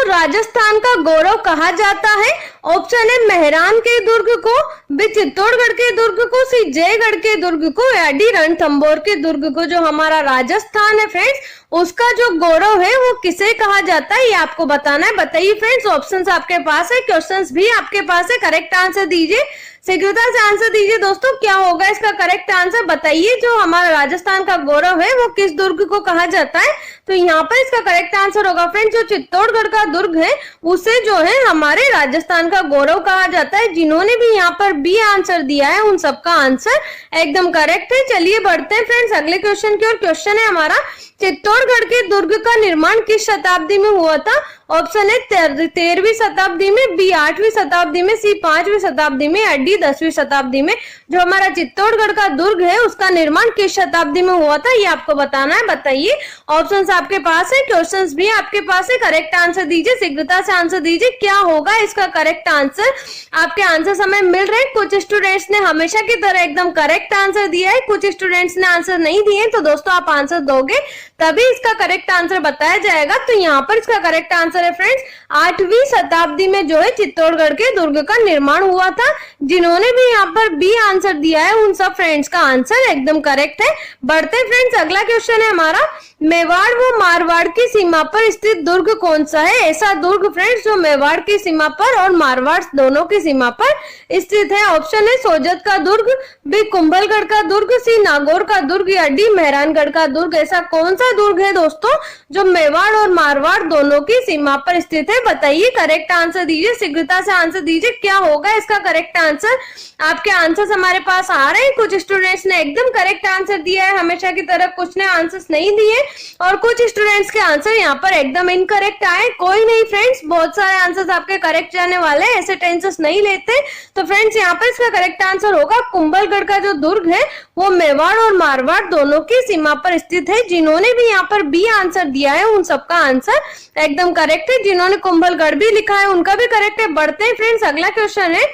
राजस्थान का गौरव कहा जाता है? ऑप्शन है मेहरान के दुर्ग को, बी चित्तौड़गढ़ के दुर्ग को, सी जयगढ़ के दुर्ग को, या डी रणथंभौर के दुर्ग को। जो हमारा राजस्थान है फ्रेंड्स, उसका जो गौरव है वो किसे कहा जाता है, ये आपको बताना है। बताइए फ्रेंड्स, ऑप्शंस आपके पास है, क्वेश्चंस भी आपके पास है, करेक्ट आंसर दीजिए, शीघ्रता से आंसर दीजिए दोस्तों। क्या होगा इसका करेक्ट आंसर, बताइए। जो हमारा राजस्थान का गौरव है वो किस दुर्ग को कहा जाता है? तो यहाँ पर इसका करेक्ट आंसर होगा फ्रेंड्स, जो चित्तौड़गढ़ का दुर्ग है उसे जो है हमारे राजस्थान का गौरव कहा जाता है। जिन्होंने भी यहाँ पर बी आंसर दिया है उन सबका आंसर एकदम करेक्ट है। चलिए बढ़ते हैं फ्रेंड्स अगले क्वेश्चन की ओर। क्वेश्चन है हमारा, चित्तौड़गढ़ के दुर्ग का निर्माण किस शताब्दी में हुआ था? ऑप्शन है 13वीं शताब्दी में, बी 8वीं शताब्दी में, सी 5वीं शताब्दी में, या डी 10वीं शताब्दी में। जो हमारा चित्तौड़गढ़ का दुर्ग है उसका निर्माण किस शताब्दी में हुआ था, ये आपको बताना है। बताइए, ऑप्शंस आपके पास है, क्वेश्चंस भी आपके पास है, करेक्ट आंसर दीजिए, शीघ्रता से आंसर दीजिए। क्या होगा इसका करेक्ट आंसर? आपके आंसर समय मिल रहे हैं। कुछ स्टूडेंट्स ने हमेशा की तरह एकदम करेक्ट आंसर दिया है, कुछ स्टूडेंट्स ने आंसर नहीं दिए। तो दोस्तों आप आंसर दोगे तभी इसका करेक्ट आंसर बताया जाएगा। तो यहाँ पर इसका करेक्ट आंसर है फ्रेंड्स, 8वीं शताब्दी में जो है चित्तौड़गढ़ के दुर्ग का निर्माण हुआ था। जिन्होंने भी यहाँ पर बी आंसर दिया है उन सब फ्रेंड्स का आंसर एकदम करेक्ट है। बढ़ते फ्रेंड्स अगला क्वेश्चन है हमारा, मेवाड़ व मारवाड़ की सीमा पर स्थित दुर्ग कौन सा है? ऐसा दुर्ग फ्रेंड्स जो मेवाड़ की सीमा पर और मारवाड़ दोनों की सीमा पर स्थित है। ऑप्शन है सोजत का दुर्ग, बी कुंभलगढ़ का दुर्ग, सी नागौर का दुर्ग, या डी मेहरानगढ़ का दुर्ग। ऐसा कौन सा दुर्ग है दोस्तों जो मेवाड़ और मारवाड़ दोनों की सीमा पर स्थित है? बताइए, करेक्ट आंसर दीजिए, शीघ्रता से आंसर दीजिए। क्या होगा इसका करेक्ट आंसर? आपके आंसर्स हमारे पास आ रहे हैं। कुछ स्टूडेंट्स ने एकदम करेक्ट आंसर दिया है हमेशा की तरह, कुछ ने आंसर्स नहीं दिए और कुछ स्टूडेंट्स के आंसर यहाँ पर एकदम इनकरेक्ट आए। कोई नहीं फ्रेंड्स, बहुत सारे आंसर्स आपके करेक्ट जाने वाले हैं, ऐसे टेंशन नहीं लेते। तो फ्रेंड्स यहाँ पर इसका करेक्ट आंसर होगा कुंभलगढ़ का जो दुर्ग है वो मेवाड़ और मारवाड़ दोनों की सीमा पर स्थित है। जिन्होंने भी यहाँ पर बी आंसर दिया है उन सबका आंसर एकदम करेक्ट है। जिन्होंने कुंभलगढ़ भी लिखा है उनका भी करेक्ट है। बढ़ते हैं फ्रेंड्स अगला क्वेश्चन है,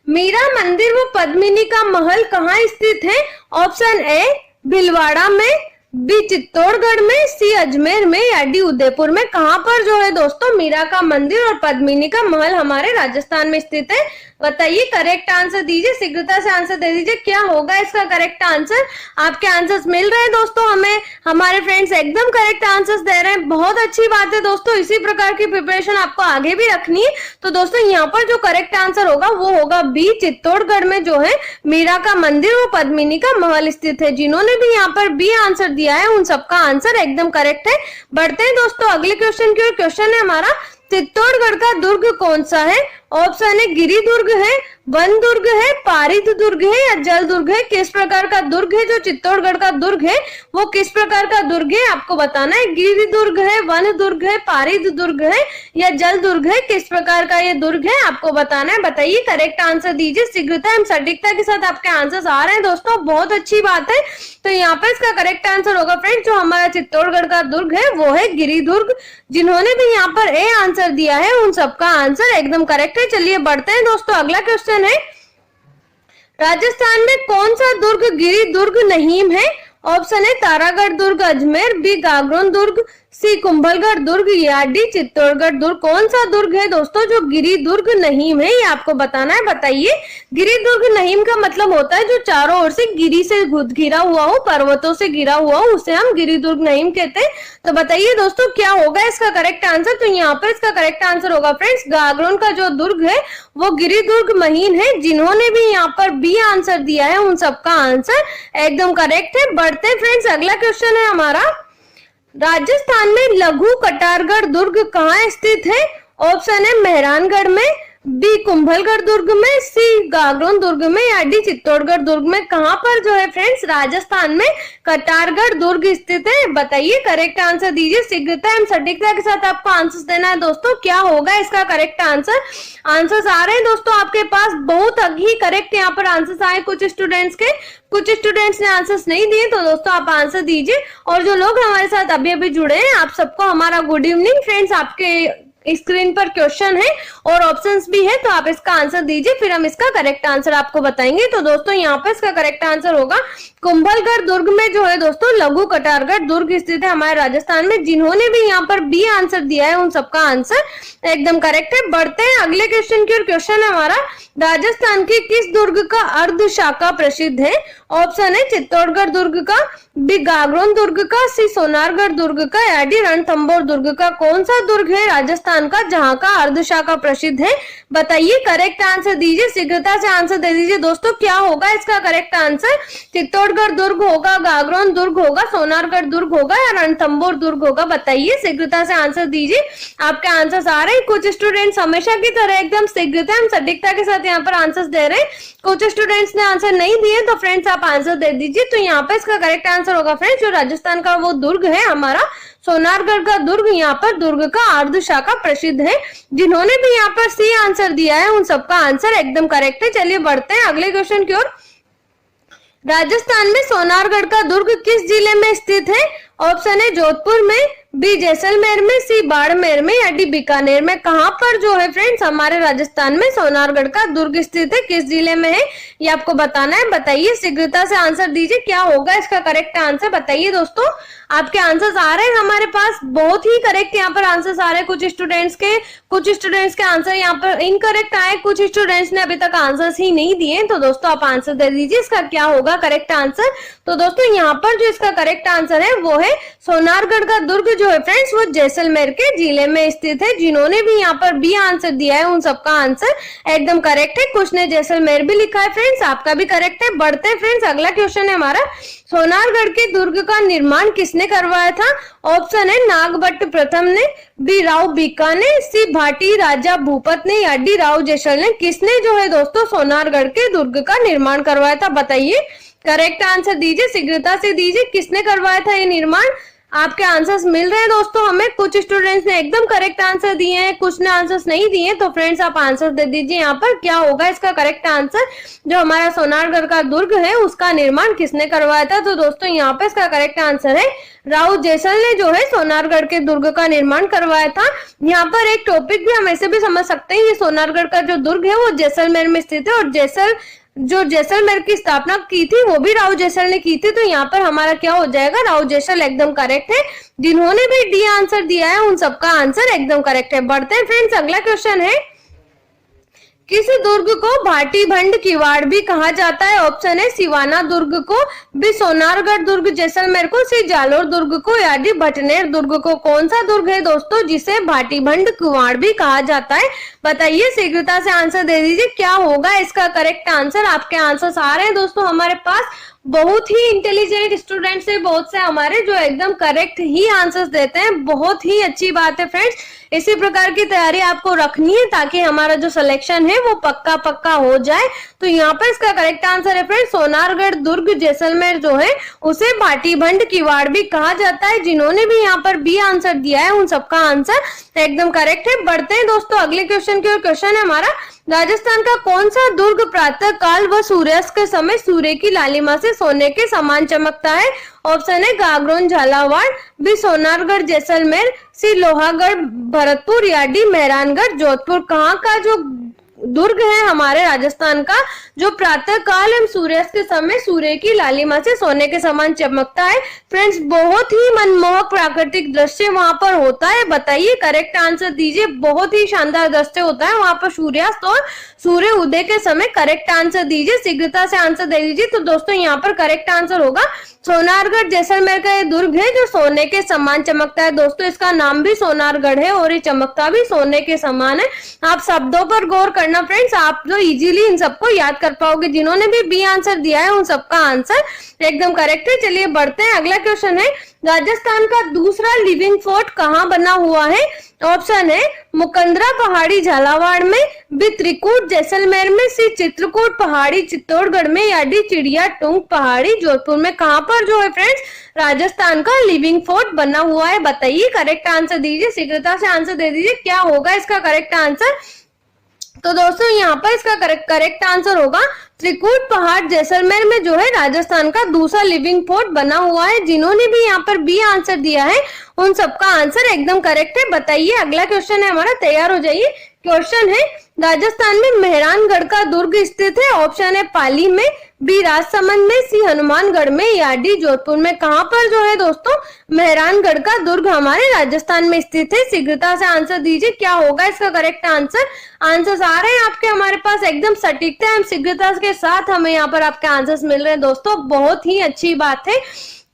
मीरा मंदिर व पद्मिनी का महल कहाँ स्थित है? ऑप्शन ए भीलवाड़ा में, बी चित्तौड़गढ़ में, सी अजमेर में, या डी उदयपुर में। कहां पर जो है दोस्तों मीरा का मंदिर और पद्मिनी का महल हमारे राजस्थान में स्थित है? बताइए, करेक्ट आंसर दीजिए, शीघ्रता से आंसर दे दीजिए। क्या होगा इसका करेक्ट आंसर? आपके आंसर्स मिल रहे हैं दोस्तों हमें, हमारे फ्रेंड्स एकदम करेक्ट आंसर्स दे रहे हैं। बहुत अच्छी बात है दोस्तों, इसी प्रकार की प्रिपरेशन आपको आगे भी रखनी है। तो दोस्तों यहाँ पर जो करेक्ट आंसर होगा वो होगा बी, चित्तौड़गढ़ में जो है मीरा का मंदिर और पद्मिनी का महल स्थित है। जिन्होंने भी यहाँ पर बी आंसर दिया है उन सबका आंसर एकदम करेक्ट है। बढ़ते हैं दोस्तों अगले क्वेश्चन की ओर। क्वेश्चन है हमारा, चित्तौड़गढ़ का दुर्ग कौन सा है? ऑप्शन है गिरी दुर्ग है, वन दुर्ग है, पारिद दुर्ग है, या जल दुर्ग है। किस प्रकार का दुर्ग है जो चित्तौड़गढ़ का दुर्ग है वो किस प्रकार का दुर्ग है आपको बताना है। गिरी दुर्ग है, वन दुर्ग है, पारिद दुर्ग है, या जल दुर्ग है। किस प्रकार का ये दुर्ग है आपको बताना है। बताइए, करेक्ट आंसर दीजिए, शीघ्रता एवं सटीकता के साथ आपके आंसर्स आ रहे हैं दोस्तों, बहुत अच्छी बात है। तो यहाँ पर इसका करेक्ट आंसर होगा फ्रेंड्स, जो हमारा चित्तौड़गढ़ का दुर्ग है वो है गिरी दुर्ग। जिन्होंने भी यहाँ पर ए आंसर दिया है उन सबका आंसर एकदम करेक्ट है। चलिए बढ़ते हैं दोस्तों अगला क्वेश्चन है, राजस्थान में कौन सा दुर्ग गिरी दुर्ग नहीं है? ऑप्शन है तारागढ़ दुर्ग अजमेर, बी गागरोन दुर्ग, सी कुंभलगढ़ दुर्ग, या डी चित्तौड़गढ़ दुर्ग। कौन सा दुर्ग है दोस्तों जो गिरी दुर्ग नहीं है, ये आपको बताना है। बताइए, गिरी दुर्ग नहीं का मतलब होता है जो चारों ओर से गिरी से घिरा हुआ हो, पर्वतों से घिरा हुआ हो, उसे हम गिरी दुर्ग नहीं कहते। तो बताइए दोस्तों क्या होगा इसका करेक्ट आंसर? तो यहाँ पर इसका करेक्ट आंसर होगा फ्रेंड्स, गागरोन का जो दुर्ग है वो गिरी दुर्ग महीन है। जिन्होंने भी यहाँ पर बी आंसर दिया है उन सबका आंसर एकदम करेक्ट है। बढ़ते फ्रेंड्स अगला क्वेश्चन है हमारा, राजस्थान में लघु कटारगढ़ दुर्ग कहाँ स्थित है? ऑप्शन है मेहरानगढ़ में, बी कुंभलगढ़ दुर्ग में, सी गागरोन दुर्ग में, या डी चित्तौड़गढ़ दुर्ग में। कहां पर जो है फ्रेंड्स राजस्थान में कटारगढ़ दुर्ग स्थित है? बताइए, करेक्ट आंसर दीजिए, शीघ्रता एवं सटीकता के साथ आपको आंसर देना है दोस्तों। क्या होगा इसका करेक्ट आंसर? आंसर्स आ रहे हैं दोस्तों आपके पास, बहुत ही करेक्ट यहाँ पर आंसर्स आए कुछ स्टूडेंट्स के, कुछ स्टूडेंट्स ने आंसर्स नहीं दिए। तो दोस्तों आप आंसर दीजिए, और जो लोग हमारे साथ अभी अभी जुड़े हैं आप सबको हमारा गुड इवनिंग फ्रेंड्स। आपके स्क्रीन पर क्वेश्चन है और ऑप्शंस भी है, तो आप इसका आंसर दीजिए, फिर हम इसका करेक्ट आंसर आपको बताएंगे। तो दोस्तों यहाँ पे इसका करेक्ट आंसर होगा कुंभलगढ़ दुर्ग में जो है दोस्तों लघु कटारगढ़ दुर्ग स्थित है हमारे राजस्थान में। जिन्होंने भी यहाँ पर बी आंसर दिया है उन सबका आंसर एकदम करेक्ट है। बढ़ते हैं अगले क्वेश्चन की, और क्वेश्चन है हमारा राजस्थान के किस दुर्ग का अर्ध शाखा प्रसिद्ध है? ऑप्शन है चित्तौड़गढ़ दुर्ग का, बी गागरोन दुर्ग का, सी सोनारगढ़ दुर्ग का, या डी रणथंभौर दुर्ग का। कौन सा दुर्ग है राजस्थान का जहां का अर्ध शाखा प्रसिद्ध है? बताइए, करेक्ट आंसर दीजिए, शीघ्रता से आंसर दे दीजिए। दोस्तों क्या होगा इसका करेक्ट आंसर? चित्तौड़गढ़ दुर्ग होगा, गागरोन दुर्ग होगा, सोनारगढ़ दुर्ग होगा या रणथंभौर दुर्ग होगा? बताइए, शीघ्रता से आंसर दीजिए। आपके आंसर आ रहे हैं। कुछ स्टूडेंट्स हमेशा की तरह एकदम शीघ्रता एवं सटीकता के साथ यहाँ पर आंसर दे रहे हैं, कुछ स्टूडेंट्स ने आंसर नहीं दिए, तो फ्रेंड्स आप आंसर दे दीजिए। तो यहाँ पे इसका करेक्ट आंसर होगा फ्रेंड्स जो राजस्थान का वो दुर्ग है हमारा सोनारगढ़ का दुर्ग, यहाँ पर दुर्ग का अर्ध शाखा प्रसिद्ध है। जिन्होंने भी यहाँ पर सी आंसर दिया है उन सबका आंसर एकदम करेक्ट है। चलिए बढ़ते हैं अगले क्वेश्चन की ओर। राजस्थान में सोनारगढ़ का दुर्ग किस जिले में स्थित है? ऑप्शन है जोधपुर में, बी जैसलमेर में, सी बाड़मेर में, या डी बीकानेर में। कहां पर जो है फ्रेंड्स हमारे राजस्थान में सोनारगढ़ का दुर्ग स्थित है, किस जिले में है ये आपको बताना है। बताइए, शीघ्रता से आंसर दीजिए, क्या होगा इसका करेक्ट आंसर? बताइए दोस्तों, आपके आंसर्स आ रहे हैं हमारे पास, बहुत ही करेक्ट यहाँ पर आंसर्स आ रहे हैं। कुछ स्टूडेंट्स के आंसर यहाँ पर इनकरेक्ट आए, कुछ स्टूडेंट्स ने अभी तक आंसर्स ही नहीं दिए। तो दोस्तों आप आंसर दे दीजिए, इसका क्या होगा करेक्ट आंसर? तो दोस्तों यहाँ पर जो इसका करेक्ट आंसर है वो है सोनारगढ़ का दुर्ग जो है फ्रेंड्स वो जैसलमेर के जिले में स्थित है। जिन्होंने भी यहाँ पर बी आंसर दिया है उन सबका आंसर एकदम करेक्ट है। कुछ ने जैसलमेर भी लिखा है फ्रेंड्स, आपका भी करेक्ट है। बढ़ते हैं फ्रेंड्स, अगला क्वेश्चन है हमारा, सोनारगढ़ के दुर्ग का निर्माण किसने करवाया था? ऑप्शन है नागभट्ट प्रथम ने, बी राव बीका ने, सी भाटी राजा भूपत ने, या डी राव जैसल ने। किसने जो है दोस्तों सोनारगढ़ के दुर्ग का निर्माण करवाया था? बताइए, करेक्ट आंसर दीजिए, शीघ्रता से दीजिए, किसने करवाया था ये निर्माण? आपके आंसर्स मिल रहे हैं दोस्तों हमें। कुछ स्टूडेंट्स ने एकदम करेक्ट आंसर दिए हैं, कुछ ने आंसर्स नहीं दिए। तो फ्रेंड्स आप आंसर दे दीजिए यहाँ पर, क्या होगा इसका करेक्ट आंसर? जो हमारा सोनारगढ़ का दुर्ग है उसका निर्माण किसने करवाया था? तो दोस्तों यहाँ पे इसका करेक्ट आंसर है राव जैसल ने जो है सोनारगढ़ के दुर्ग का निर्माण करवाया था। यहाँ पर एक टॉपिक भी हम ऐसे भी समझ सकते हैं, ये सोनारगढ़ का जो दुर्ग है वो जैसलमेर में स्थित है, और जैसलमेर की स्थापना की थी वो भी राव जैसल ने की थी। तो यहाँ पर हमारा क्या हो जाएगा? राव जैसल एकदम करेक्ट है। जिन्होंने भी डी आंसर दिया है उन सबका आंसर एकदम करेक्ट है। बढ़ते हैं फ्रेंड्स, अगला क्वेश्चन है, किस दुर्ग को भाटीभंड किवाड़ भी कहा जाता है? ऑप्शन है सिवाना दुर्ग को, बी सोनारगढ़ दुर्ग जैसलमेर को, सी जालोर दुर्ग को, या डी भटनेर दुर्ग को। कौन सा दुर्ग है दोस्तों जिसे भाटीभंड किवाड़ भी कहा जाता है? बताइए, शीघ्रता से आंसर दे दीजिए, क्या होगा इसका करेक्ट आंसर? आपके आंसर्स आ रहे हैं दोस्तों हमारे पास। बहुत ही इंटेलिजेंट स्टूडेंट्स है, बहुत से हमारे जो एकदम करेक्ट ही आंसर्स देते हैं। बहुत ही अच्छी बात है फ्रेंड्स, इसी प्रकार की तैयारी आपको रखनी है ताकि हमारा जो सिलेक्शन है वो पक्का हो जाए। तो यहाँ पर इसका करेक्ट आंसर है फ्रेंड्स सोनारगढ़ दुर्ग जैसलमेर जो है उसे भाटीभंड किवाड़ भी कहा जाता है। जिन्होंने भी यहाँ पर बी आंसर दिया है उन सबका आंसर एकदम करेक्ट है। बढ़ते हैं दोस्तों अगले क्वेश्चन की ओर। क्वेश्चन है हमारा, राजस्थान का कौन सा दुर्ग प्रातः काल व सूर्यास्त के समय सूर्य की लालिमा से सोने के समान चमकता है? ऑप्शन है गागरोन झालावाड़, बी सोनारगढ़ जैसलमेर, सी लोहागढ़ भरतपुर, या डी मेहरानगढ़ जोधपुर। कहाँ का जो दुर्ग है हमारे राजस्थान का जो प्रातः काल एवं सूर्यास्त के समय सूर्य की लालिमा से सोने के समान चमकता है? फ्रेंड्स बहुत ही मनमोहक प्राकृतिक दृश्य वहां पर होता है। बताइए, करेक्ट आंसर दीजिए। बहुत ही शानदार दृश्य होता है वहां पर सूर्यास्त और सूर्य उदय के समय। करेक्ट आंसर दीजिए, शीघ्रता से आंसर दे दीजिए। तो दोस्तों यहाँ पर करेक्ट आंसर होगा सोनारगढ़ जैसलमेर का ये दुर्ग है जो सोने के समान चमकता है। दोस्तों इसका नाम भी सोनारगढ़ है और ये चमकता भी सोने के समान है। आप शब्दों पर गौर करना फ्रेंड्स, आप जो इजीली इन सबको याद कर पाओगे। जिन्होंने भी बी आंसर दिया है उन सबका आंसर एकदम करेक्ट है। चलिए बढ़ते हैं, अगला क्वेश्चन है, राजस्थान का दूसरा लिविंग फोर्ट कहाँ बना हुआ है? ऑप्शन है मुकंदरा पहाड़ी झालावाड़ में, बी त्रिकूट जैसलमेर में, सी चित्रकूट पहाड़ी चित्तौड़गढ़ में, या डी चिड़िया टूंग पहाड़ी जोधपुर में। कहाँ पर जो है फ्रेंड्स राजस्थान का लिविंग फोर्ट बना हुआ है? बताइए, करेक्ट आंसर दीजिए, शीघ्रता से आंसर दे दीजिए, क्या होगा इसका करेक्ट आंसर? तो दोस्तों यहाँ पर इसका करेक्ट आंसर होगा त्रिकुट पहाड़ जैसलमेर में जो है राजस्थान का दूसरा लिविंग फोर्ट बना हुआ है। जिन्होंने भी यहाँ पर बी आंसर दिया है उन सबका आंसर एकदम करेक्ट है। बताइए अगला क्वेश्चन है हमारा, तैयार हो जाइए। क्वेश्चन है राजस्थान में मेहरानगढ़ का दुर्ग स्थित है। ऑप्शन है पाली में, बी राजसमंद में, सी हनुमानगढ़ में या डी जोधपुर में। कहां पर जो है दोस्तों मेहरानगढ़ का दुर्ग हमारे राजस्थान में स्थित है? शीघ्रता से आंसर दीजिए, क्या होगा इसका करेक्ट आंसर। आंसर्स आ रहे हैं आपके हमारे पास एकदम सटीकता एवं शीघ्रता के साथ हमें यहाँ पर आपके आंसर्स मिल रहे हैं दोस्तों, बहुत ही अच्छी बात है।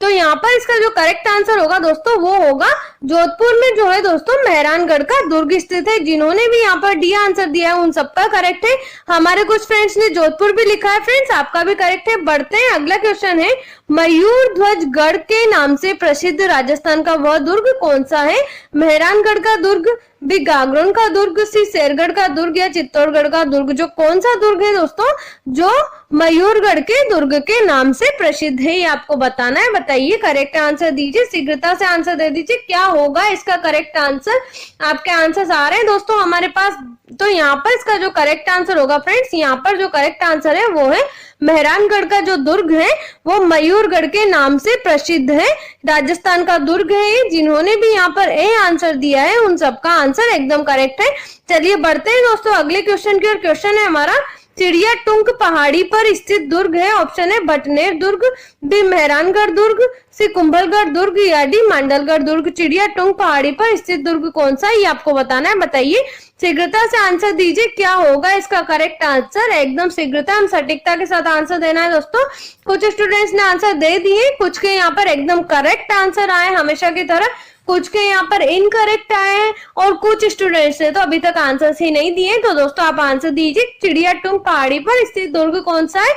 तो यहाँ पर इसका जो करेक्ट आंसर होगा दोस्तों वो होगा जोधपुर में जो है दोस्तों मेहरानगढ़ का दुर्ग स्थित है। जिन्होंने भी यहाँ पर डी आंसर दिया है उन सबका करेक्ट है। हमारे कुछ फ्रेंड्स ने जोधपुर भी लिखा है फ्रेंड्स, आपका भी करेक्ट है। बढ़ते हैं, अगला क्वेश्चन है मयूर ध्वज गढ़ के नाम से प्रसिद्ध राजस्थान का वह दुर्ग कौन सा है? मेहरानगढ़ का दुर्ग, बी गागरोन का दुर्ग, सी शेरगढ़ का दुर्ग या चित्तौड़गढ़ का दुर्ग। जो कौन सा दुर्ग है दोस्तों जो मयूरगढ़ के दुर्ग के नाम से प्रसिद्ध है, ये आपको बताना है। बताइए करेक्ट आंसर दीजिए, शीघ्रता से आंसर दे दीजिए, क्या होगा इसका करेक्ट आंसर। आपके आंसर्स आ रहे हैं दोस्तों हमारे पास। तो यहाँ पर इसका जो करेक्ट आंसर होगा फ्रेंड्स, यहाँ पर जो करेक्ट आंसर है वो है मेहरानगढ़ का जो दुर्ग है वो मयूरगढ़ के नाम से प्रसिद्ध है, राजस्थान का दुर्ग है। जिन्होंने भी यहाँ पर ए आंसर दिया है उन सबका आंसर एकदम करेक्ट है। चलिए बढ़ते हैं दोस्तों अगले क्वेश्चन की ओर। क्वेश्चन है हमारा चिड़िया टुंक पहाड़ी पर स्थित दुर्ग है। ऑप्शन है बटनेर दुर्ग, बी मेहरानगढ़ दुर्ग, सी कुंभलगढ़ दुर्ग या डी मांडलगढ़ दुर्ग। चिड़िया टुंक पहाड़ी पर स्थित दुर्ग कौन सा, ये आपको बताना है। बताइए शीघ्रता से आंसर दीजिए, क्या होगा इसका करेक्ट आंसर। एकदम शीघ्रता एवं सटीकता के साथ आंसर देना है दोस्तों। कुछ स्टूडेंट्स ने आंसर दे दिए, कुछ के यहाँ पर एकदम करेक्ट आंसर आए हमेशा की तरह, कुछ के यहाँ पर इनकरेक्ट आए हैं और कुछ स्टूडेंट्स ने तो अभी तक आंसर्स ही नहीं दिए। तो दोस्तों आप आंसर दीजिए, चिड़िया टुंक पहाड़ी पर स्थित दुर्ग कौन सा है?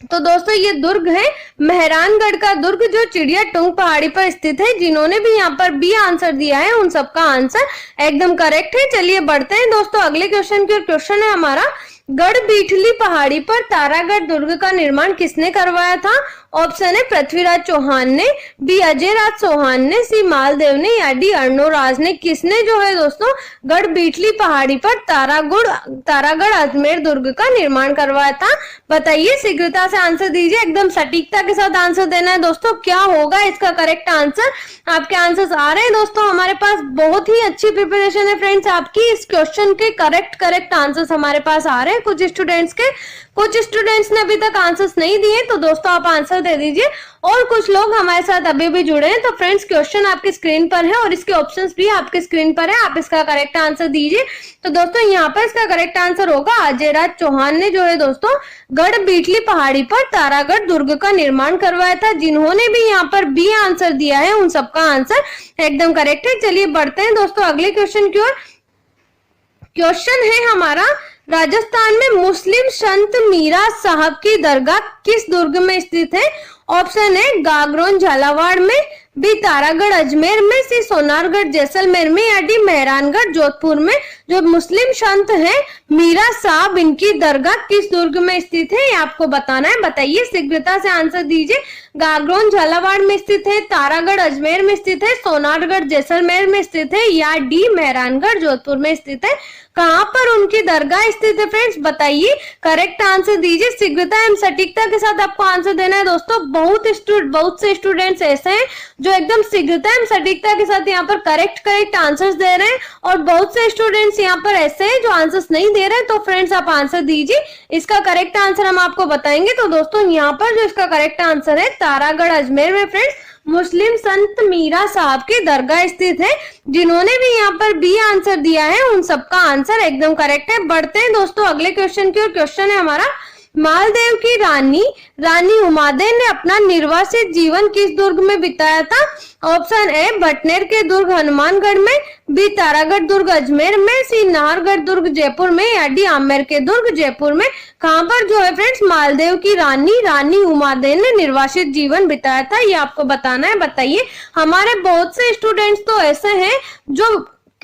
तो दोस्तों ये दुर्ग है मेहरानगढ़ का दुर्ग जो चिड़िया टुंक पहाड़ी पर स्थित है। जिन्होंने भी यहाँ पर बी आंसर दिया है उन सबका आंसर एकदम करेक्ट है। चलिए बढ़ते हैं दोस्तों अगले क्वेश्चन की। क्वेश्चन है हमारा गढ़बीठली पहाड़ी पर तारागढ़ दुर्ग का निर्माण किसने करवाया था? ऑप्शन है पृथ्वीराज चौहान ने, बी अजयराज चौहान ने, सी मालदेव ने या डी अर्णोराज ने। किसने जो है दोस्तों गढ़बीठली पहाड़ी पर तारागढ़ अजमेर दुर्ग का निर्माण करवाया था? बताइए शीघ्रता से आंसर दीजिए, एकदम सटीकता के साथ आंसर देना है दोस्तों, क्या होगा इसका करेक्ट आंसर। आपके आंसर्स आ रहे हैं दोस्तों हमारे पास, बहुत ही अच्छी प्रिपरेशन है फ्रेंड्स आपकी। इस क्वेश्चन के करेक्ट आंसर्स हमारे पास आ रहे हैं कुछ स्टूडेंट्स के, कुछ स्टूडेंट्स ने अभी तक आंसर्स नहीं दिए। तो दोस्तों आप आंसर दे दीजिए और कुछ लोग हमारे साथ अभी भी जुड़े हैं। तो फ्रेंड्स क्वेश्चन आपकी स्क्रीन पर है और इसके ऑप्शंस भी आपके स्क्रीन पर है, आप इसका करेक्ट आंसर दीजिए। तो दोस्तों यहाँ पर इसका करेक्ट आंसर होगा अजयराज चौहान ने जो है दोस्तों गढ़बीठली पहाड़ी पर तारागढ़ दुर्ग का निर्माण करवाया था। जिन्होंने भी यहाँ पर बी आंसर दिया है उन सबका आंसर एकदम करेक्ट है। चलिए बढ़ते हैं दोस्तों अगले क्वेश्चन की ओर। क्वेश्चन है हमारा राजस्थान में मुस्लिम संत मीरा साहब की दरगाह किस दुर्ग में स्थित है? ऑप्शन है गागरोन झालावाड़ में, बी तारागढ़ अजमेर में, सी सोनारगढ़ जैसलमेर में या डी मेहरानगढ़ जोधपुर में। जो मुस्लिम संत हैं मीरा साहब, इनकी दरगाह किस दुर्ग में स्थित है ये आपको बताना है। बताइए शीघ्रता से आंसर दीजिए, गागरोन झालावाड़ में स्थित है, तारागढ़ अजमेर में स्थित है, सोनारगढ़ जैसलमेर में स्थित है या डी मेहरानगढ़ जोधपुर में स्थित है। कहां पर उनकी दरगाह स्थित है फ्रेंड्स, बताइए करेक्ट आंसर दीजिए। शीघ्रता एवं सटीकता के साथ आपको आंसर देना है दोस्तों। बहुत से स्टूडेंट्स ऐसे हैं जो एकदम शीघ्रता एवं सटीकता के साथ यहाँ पर करेक्ट आंसर्स दे रहे हैं और बहुत से स्टूडेंट्स यहाँ पर ऐसे हैं जो आंसर्स नहीं दे रहे हैं। तो फ्रेंड्स आप आंसर दीजिए, इसका करेक्ट आंसर हम आपको बताएंगे। तो दोस्तों यहाँ पर जो इसका करेक्ट आंसर है तारागढ़ अजमेर में फ्रेंड्स मुस्लिम संत मीरा साहब की दरगाह स्थित है। जिन्होंने भी यहाँ पर बी आंसर दिया है उन सबका आंसर एकदम करेक्ट है। बढ़ते हैं दोस्तों अगले क्वेश्चन की ओर। क्वेश्चन है हमारा मालदेव की रानी उमादेव ने अपना निर्वासित जीवन किस दुर्ग में बिताया था? ऑप्शन ए बटनेर के दुर्ग हनुमानगढ़ में, बी तारागढ़ दुर्ग अजमेर में, सी नाहरगढ़ दुर्ग जयपुर में या डी आमेर के दुर्ग जयपुर में। कहां पर जो है फ्रेंड्स मालदेव की रानी उमादेव ने निर्वासित जीवन बिताया था, ये आपको बताना है। बताइए, हमारे बहुत से स्टूडेंट्स तो ऐसे हैं जो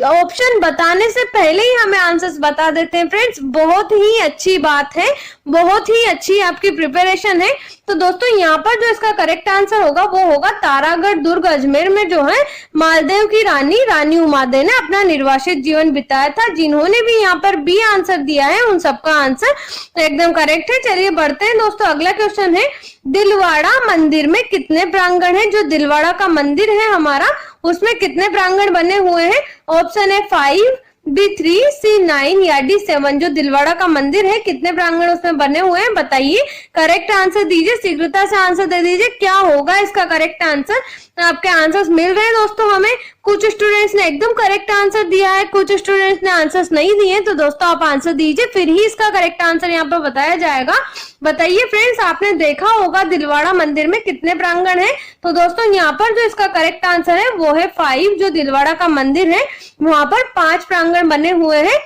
ऑप्शन बताने से पहले ही हमें आंसर्स बता देते हैं फ्रेंड्स, बहुत ही अच्छी बात है, बहुत ही अच्छी आपकी प्रिपरेशन है। तो दोस्तों यहाँ पर जो इसका करेक्ट आंसर होगा वो होगा तारागढ़ दुर्ग अजमेर में जो है मालदेव की रानी उमादेव ने अपना निर्वासित जीवन बिताया था। जिन्होंने भी यहाँ पर बी आंसर दिया है उन सबका आंसर एकदम करेक्ट है। चलिए बढ़ते हैं दोस्तों, अगला क्वेश्चन है दिलवाड़ा मंदिर में कितने प्रांगण है? जो दिलवाड़ा का मंदिर है हमारा उसमें कितने प्रांगण बने हुए हैं? ऑप्शन है 5, B 3, C 9 या D 7। जो दिलवाड़ा का मंदिर है कितने प्रांगण उसमें बने हुए हैं बताइए, करेक्ट आंसर दीजिए, शीघ्रता से आंसर दे दीजिए, क्या होगा इसका करेक्ट आंसर। आपके आंसर्स मिल रहे हैं दोस्तों हमें, कुछ स्टूडेंट्स ने एकदम करेक्ट आंसर दिया है, कुछ स्टूडेंट्स ने आंसर्स नहीं दिए। तो दोस्तों आप आंसर दीजिए, फिर ही इसका करेक्ट आंसर यहाँ पर बताया जाएगा। बताइए फ्रेंड्स, आपने देखा होगा दिलवाड़ा मंदिर में कितने प्रांगण है? तो दोस्तों यहाँ पर जो इसका करेक्ट आंसर है वो है 5। जो दिलवाड़ा का मंदिर है वहां पर 5 प्रांगण बने हुए हैं।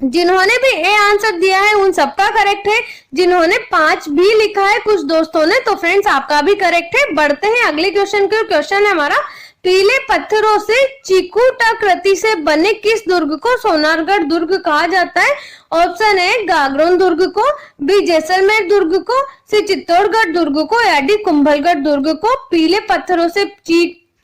जिन्होंने भी ए आंसर दिया है उन सबका करेक्ट है, जिन्होंने 5 भी लिखा है कुछ दोस्तों ने, तो फ्रेंड्स आपका भी करेक्ट है। बढ़ते हैं अगले क्वेश्चन के। क्वेश्चन है हमारा पीले पत्थरों से चिकूटाकृति से बने किस दुर्ग को सोनारगढ़ दुर्ग कहा जाता है? ऑप्शन है गागरोन दुर्ग को, बी जैसलमेर दुर्ग को, सी चित्तौड़गढ़ दुर्ग को या डी कुंभलगढ़ दुर्ग को। पीले पत्थरों से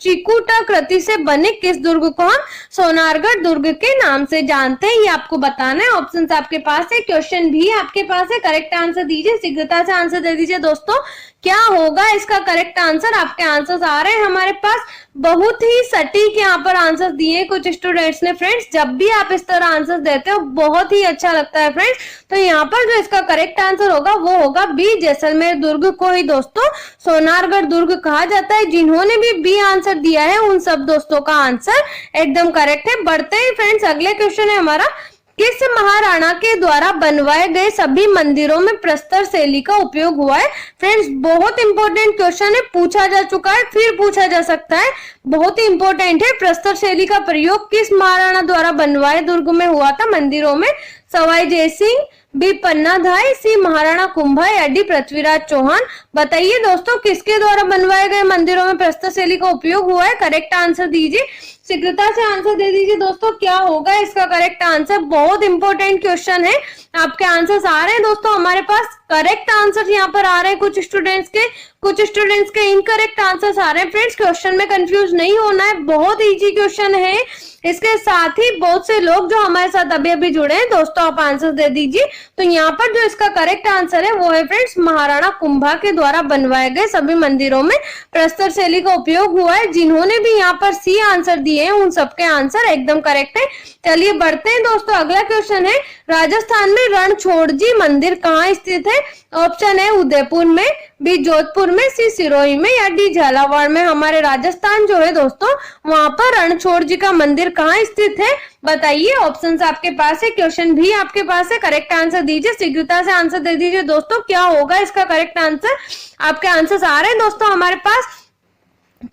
चिकूटाकृति से बने किस दुर्ग को हम सोनारगढ़ दुर्ग के नाम से जानते हैं, ये आपको बताना है। ऑप्शंस आपके पास है, क्वेश्चन भी आपके पास है, करेक्ट आंसर दीजिए, शीघ्रता से आंसर दे दीजिए दोस्तों, क्या होगा इसका करेक्ट आंसर। आपके आंसर्स आ रहे हैं हमारे पास, बहुत ही सटीक यहाँ पर आंसर दिए कुछ स्टूडेंट्स ने। फ्रेंड्स जब भी आप इस तरह आंसर देते हो बहुत ही अच्छा लगता है फ्रेंड्स। तो यहाँ पर जो इसका करेक्ट आंसर होगा वो होगा बी जैसलमेर दुर्ग को ही दोस्तों सोनारगढ़ दुर्ग कहा जाता है। जिन्होंने भी बी आंसर दिया है उन सब दोस्तों का आंसर एकदम करेक्ट है। बढ़ते हैं फ्रेंड्स, अगले क्वेश्चन है हमारा किस महाराणा के द्वारा बनवाए गए सभी मंदिरों में प्रस्तर शैली का उपयोग हुआ है? फ्रेंड्स बहुत इंपॉर्टेंट क्वेश्चन है, पूछा जा चुका है, फिर पूछा जा सकता है, बहुत ही इंपॉर्टेंट है। प्रस्तर शैली का प्रयोग किस महाराणा द्वारा बनवाए दुर्ग में हुआ था मंदिरों में? सवाई जयसिंह, बी पन्नाधाय, सी महाराणा कुंभा या डी पृथ्वीराज चौहान। बताइए दोस्तों किसके द्वारा बनवाए गए मंदिरों में प्रस्तर शैली का उपयोग हुआ है? करेक्ट आंसर दीजिए, शीघ्रता से आंसर दे दीजिए दोस्तों, क्या होगा इसका करेक्ट आंसर। बहुत इंपॉर्टेंट क्वेश्चन है, आपके आंसर्स आ रहे हैं दोस्तों हमारे पास, करेक्ट आंसर यहाँ पर आ रहे हैं कुछ स्टूडेंट्स के इनकरेक्ट आंसर्स आ रहे हैं। फ्रेंड्स क्वेश्चन में कंफ्यूज नहीं होना है, बहुत इजी क्वेश्चन है। इसके साथ ही बहुत से लोग जो हमारे साथ अभी जुड़े हैं दोस्तों आप आंसर दे दीजिए। तो यहाँ पर जो इसका करेक्ट आंसर है वो है फ्रेंड्स महाराणा कुंभा के द्वारा बनवाए गए सभी मंदिरों में प्रस्तर शैली का उपयोग हुआ है। जिन्होंने भी यहाँ पर सी आंसर दिए हैं उन सबके आंसर एकदम करेक्ट है। चलिए बढ़ते हैं दोस्तों, अगला क्वेश्चन है राजस्थान में रणछोड़जी मंदिर कहाँ स्थित है? ऑप्शन है उदयपुर में, बी जोधपुर में, सी सिरोही में या डी झालावाड़ में। हमारे राजस्थान जो है दोस्तों वहां पर रणछोड़ जी का मंदिर कहाँ स्थित है बताइए। ऑप्शंस आपके पास है, क्वेश्चन भी आपके पास है, करेक्ट आंसर दीजिए, शीघ्रता से आंसर दे दीजिए दोस्तों, क्या होगा इसका करेक्ट आंसर। आपके आंसर्स आ रहे हैं दोस्तों हमारे पास।